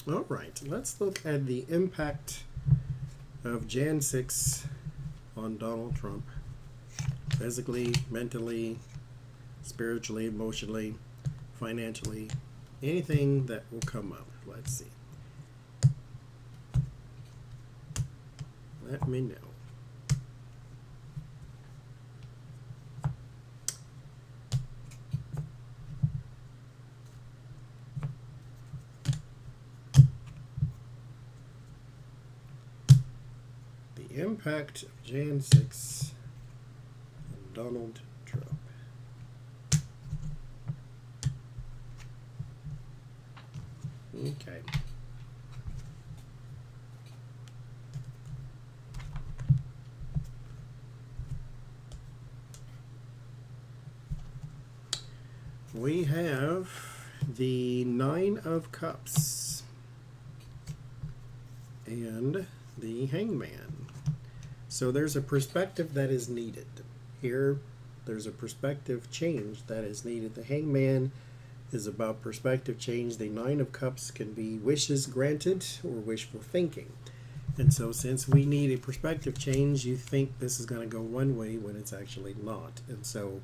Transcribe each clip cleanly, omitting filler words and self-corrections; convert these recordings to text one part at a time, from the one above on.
All right, let's look at the impact of Jan 6 on Donald Trump, physically, mentally, spiritually, emotionally, financially, anything that will come up. Let's see. Let me know. The impact of Jan 6 on Donald Trump. Okay. We have the Nine of Cups and the Hangman. So there's a perspective that is needed. Here, there's a perspective change that is needed. The Hangman is about perspective change. The Nine of Cups can be wishes granted or wishful thinking. And so since we need a perspective change, you think this is going to go one way when it's actually not. And so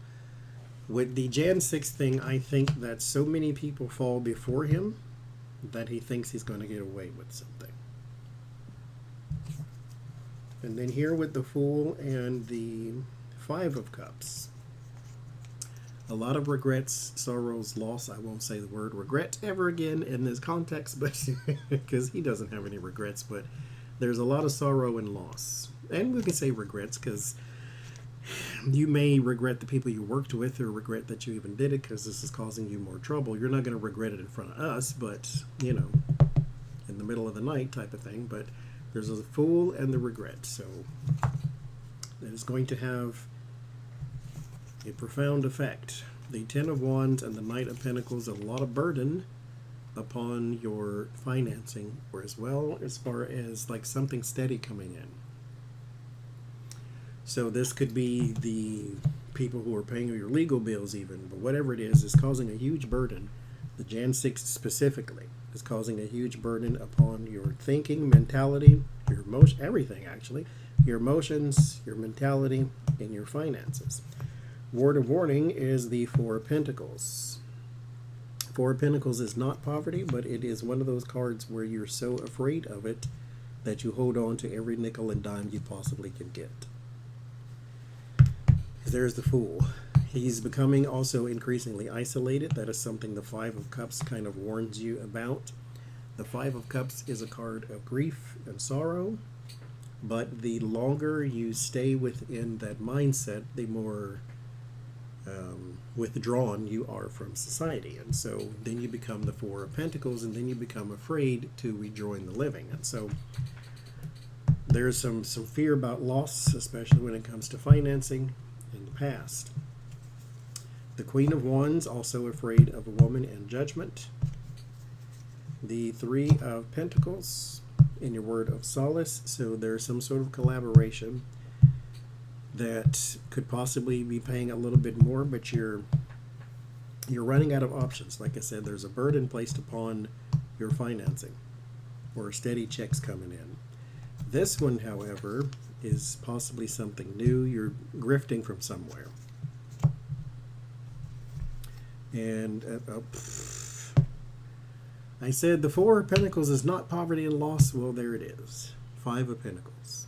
with the Jan 6 thing, I think that so many people fall before him that he thinks he's going to get away with something. And then here with the Fool and the Five of Cups. A lot of regrets, sorrows, loss. I won't say the word regret ever again in this context, but because he doesn't have any regrets, but there's a lot of sorrow and loss. And we can say regrets because you may regret the people you worked with or regret that you even did it because this is causing you more trouble. You're not going to regret it in front of us, but, you know, in the middle of the night type of thing. But there's a Fool and the regret. So it is going to have a profound effect. The Ten of Wands and the Knight of Pentacles, a lot of burden upon your financing, or as well as far as like something steady coming in. So this could be the people who are paying your legal bills even, but whatever it is causing a huge burden. The Jan 6 specifically is causing a huge burden upon your thinking, mentality, your emotion, everything actually, your emotions, your mentality, and your finances. Word of warning is the Four of Pentacles. Four of Pentacles is not poverty, but it is one of those cards where you're so afraid of it that you hold on to every nickel and dime you possibly can get. There's the Fool. He's becoming also increasingly isolated. That is something the Five of Cups kind of warns you about. The Five of Cups is a card of grief and sorrow, but the longer you stay within that mindset, the more withdrawn you are from society. And so then you become the Four of Pentacles, and then you become afraid to rejoin the living. And so there's some fear about loss, especially when it comes to financing in the past. The Queen of Wands, also afraid of a woman and judgment. The Three of Pentacles in your word of solace. So there's some sort of collaboration that could possibly be paying a little bit more, but you're running out of options. Like I said, there's a burden placed upon your financing or steady checks coming in. This one, however, is possibly something new. You're grifting from somewhere. And I said the Four of Pentacles is not poverty and loss. Well, there it is. Five of Pentacles.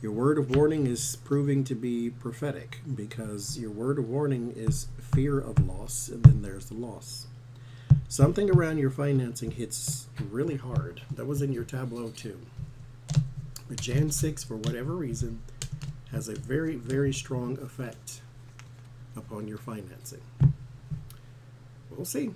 Your word of warning is proving to be prophetic, because your word of warning is fear of loss, and then there's the loss. Something around your financing hits really hard. That was in your tableau too. But Jan 6, for whatever reason, has a very, very strong effect upon your financing. We'll see.